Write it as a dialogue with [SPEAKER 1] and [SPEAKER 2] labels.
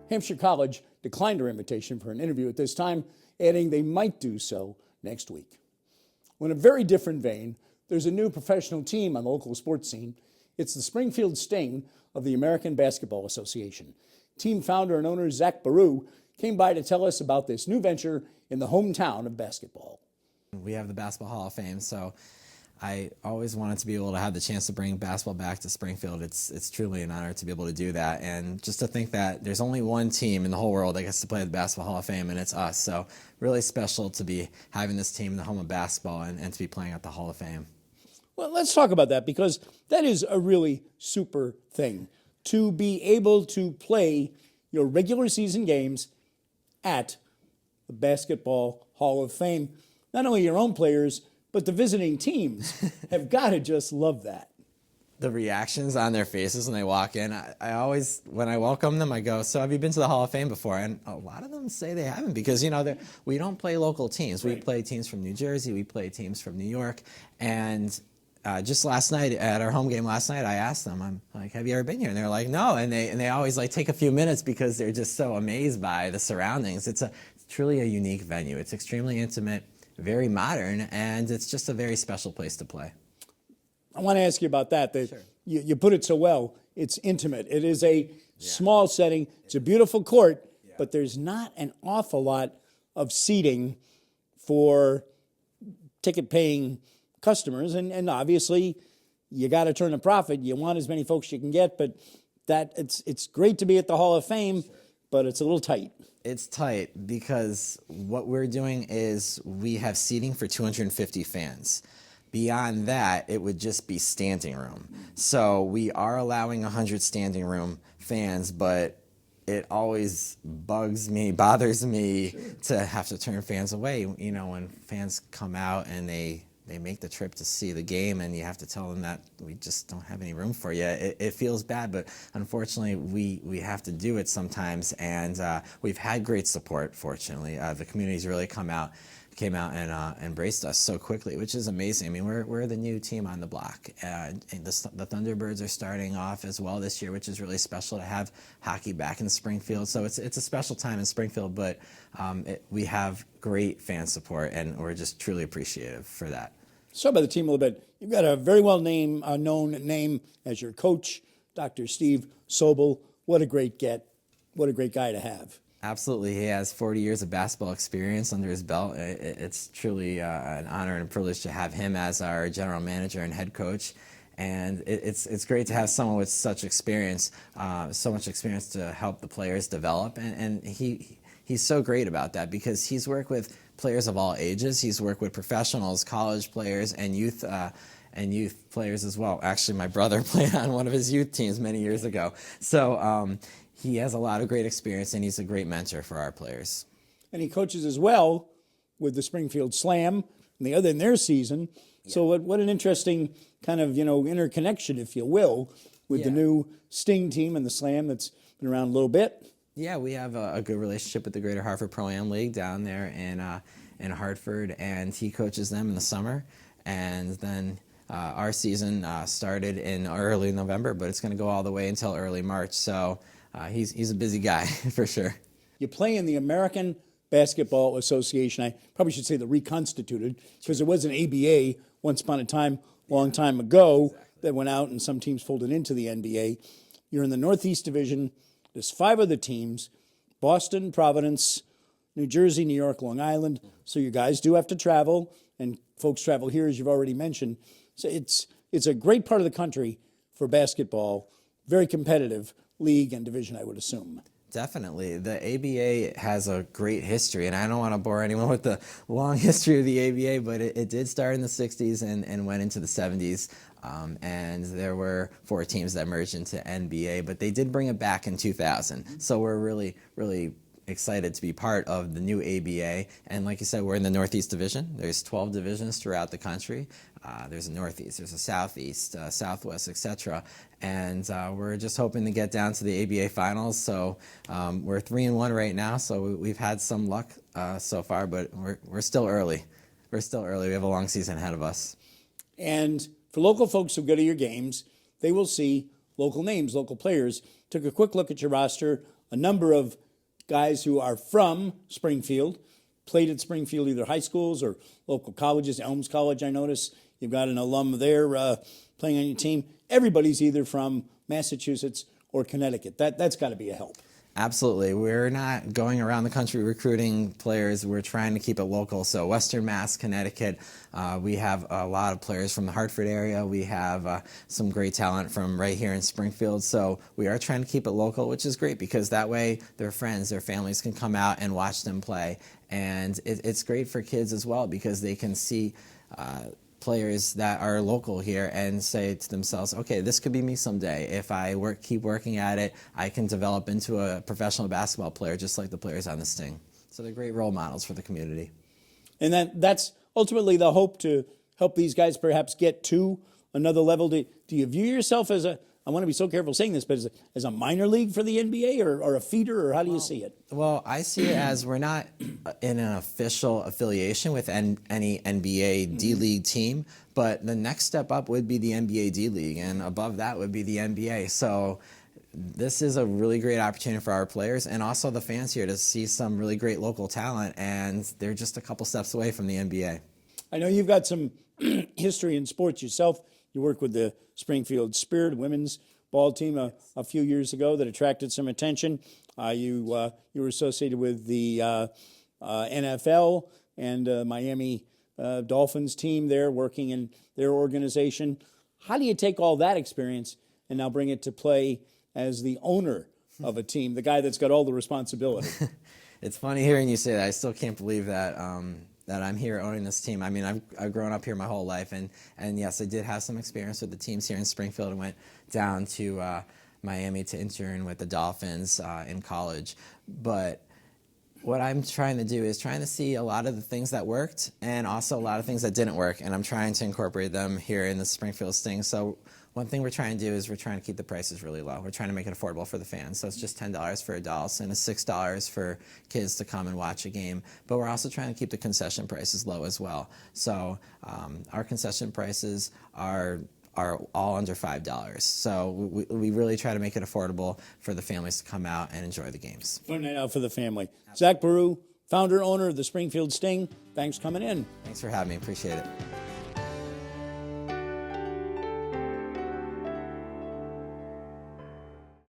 [SPEAKER 1] Hampshire College declined our invitation for an interview at this time, adding they might do so next week. Well, in a very different vein, there's a new professional team on the local sports scene. It's the Springfield Sting of the American Basketball Association. Team founder and owner Zach Baru came by to tell us about this new venture in the hometown of basketball.
[SPEAKER 2] We have the Basketball Hall of Fame, so I always wanted to be able to have the chance to bring basketball back to Springfield. It's truly an honor to be able to do that, and just to think that there's only one team in the whole world that gets to play the Basketball Hall of Fame, and it's us. So really special to be having this team in the home of basketball and to be playing at the Hall of Fame.
[SPEAKER 1] Well, let's talk about that, because that is a really super thing, to be able to play your regular season games at the Basketball Hall of Fame. Not only your own players, but the visiting teams have got to just love that.
[SPEAKER 2] The reactions on their faces when they walk in, I always, when I welcome them, I go, so have you been to the Hall of Fame before? And a lot of them say they haven't, because, you know, we don't play local teams. We play teams from New Jersey, we play teams from New York, and just last night, at our home game last night, I asked them, I'm like, have you ever been here? And they're like, no, and they always like take a few minutes because they're just so amazed by the surroundings. It's truly a unique venue. It's extremely intimate, very modern, and it's just a very special place to play.
[SPEAKER 1] I want to ask you about that.
[SPEAKER 2] Sure.
[SPEAKER 1] You put it so well. It's intimate. It is a small setting. It's a beautiful court, but there's not an awful lot of seating for ticket-paying customers, and obviously you got to turn a profit. You want as many folks you can get, but it's great to be at the Hall of Fame, but it's a little tight.
[SPEAKER 2] It's tight because what we're doing is we have seating for 250 fans. Beyond that, it would just be standing room. So we are allowing 100 standing room fans, but it always bothers me to have to turn fans away. You know, when fans come out and they make the trip to see the game, and you have to tell them that we just don't have any room for you. It feels bad, but unfortunately we have to do it sometimes, and we've had great support, fortunately. The community's really came out and embraced us so quickly, which is amazing. I mean, we're the new team on the block. And the Thunderbirds are starting off as well this year, which is really special to have hockey back in Springfield. So it's a special time in Springfield, but we have great fan support, and we're just truly appreciative for that.
[SPEAKER 1] So about the team a little bit. You've got a very known name as your coach, Dr. Steve Sobel. What a great get. What a great guy to have.
[SPEAKER 2] Absolutely. He has 40 years of basketball experience under his belt. It's truly an honor and a privilege to have him as our general manager and head coach. And it's great to have someone with such experience, so much experience to help the players develop. And he's so great about that, because he's worked with players of all ages. He's worked with professionals, college players, and youth players as well. Actually, my brother played on one of his youth teams many years ago. So he has a lot of great experience, and he's a great mentor for our players. And
[SPEAKER 1] he coaches as well with the Springfield Slam in their season. Yeah. So what an interesting kind of, interconnection, if you will, with the new Sting team and the Slam that's been around a little bit.
[SPEAKER 2] Yeah, we have a good relationship with the Greater Hartford Pro-Am League down there in Hartford, and he coaches them in the summer. And then our season started in early November, but it's going to go all the way until early March. So he's a busy guy for sure.
[SPEAKER 1] You play in the American Basketball Association. I probably should say the reconstituted, because there was an ABA once upon a time, long time ago, that went out and some teams folded into the NBA. You're in the Northeast Division. There's 5 other teams: Boston, Providence, New Jersey, New York, Long Island. So you guys do have to travel, and folks travel here, as you've already mentioned. So it's a great part of the country for basketball. Very competitive league and division, I would assume.
[SPEAKER 2] Definitely. The ABA has a great history, and I don't want to bore anyone with the long history of the ABA, but it did start in the 60s and went into the 70s. And there were 4 teams that merged into NBA, but they did bring it back in 2000. So we're really, really excited to be part of the new ABA. And like you said, we're in the Northeast Division. There's 12 divisions throughout the country. There's a Northeast, there's a Southeast, Southwest, etc. And we're just hoping to get down to the ABA finals. So we're 3-1 right now. So we've had some luck so far, but we're still early. We're still early. We have a long season ahead of us.
[SPEAKER 1] And for local folks who go to your games, they will see local names, local players. Took a quick look at your roster a number of guys who are from Springfield, played at Springfield, either high schools or local colleges. Elms College, I notice. You've got an alum there playing on your team. Everybody's either from Massachusetts or Connecticut. That's got to be a help.
[SPEAKER 2] Absolutely. We're not going around the country recruiting players. We're trying to keep it local. So Western Mass, Connecticut, we have a lot of players from the Hartford area. We have some great talent from right here in Springfield. So we are trying to keep it local, which is great because that way their friends, their families can come out and watch them play. And it's great for kids as well because they can see players that are local here and say to themselves, okay, this could be me someday. If I keep working at it, I can develop into a professional basketball player just like the players on the Sting. So they're great role models for the community.
[SPEAKER 1] And that's ultimately the hope, to help these guys perhaps get to another level. Do you view yourself as I want to be so careful saying this, but as a minor league for the NBA or a feeder, or how do you see it?
[SPEAKER 2] Well, I see it as we're not in an official affiliation with any NBA D-League team, but the next step up would be the NBA D-League, and above that would be the NBA. So this is a really great opportunity for our players and also the fans here to see some really great local talent, and they're just a couple steps away from the NBA. I
[SPEAKER 1] know you've got some history in sports yourself. You worked with the Springfield Spirit women's ball team a few years ago that attracted some attention. You were associated with the NFL and Miami Dolphins team there, working in their organization. How do you take all that experience and now bring it to play as the owner of a team, the guy that's got all the responsibility?
[SPEAKER 2] It's funny hearing you say that. I still can't believe that that I'm here owning this team. I mean, I've grown up here my whole life, and yes, I did have some experience with the teams here in Springfield and went down to Miami to intern with the Dolphins in college. But what I'm trying to do is trying to see a lot of the things that worked and also a lot of things that didn't work, and I'm trying to incorporate them here in the Springfield Sting. So one thing we're trying to do is we're trying to keep the prices really low. We're trying to make it affordable for the fans. So it's just $10 for adults and it's $6 for kids to come and watch a game. But we're also trying to keep the concession prices low as well. So our concession prices are all under $5. So we really try to make it affordable for the families to come out and enjoy the games.
[SPEAKER 1] Fun night out for the family. Zach Baru, founder, owner of the Springfield Sting. Thanks for coming in.
[SPEAKER 2] Thanks for having me. Appreciate it.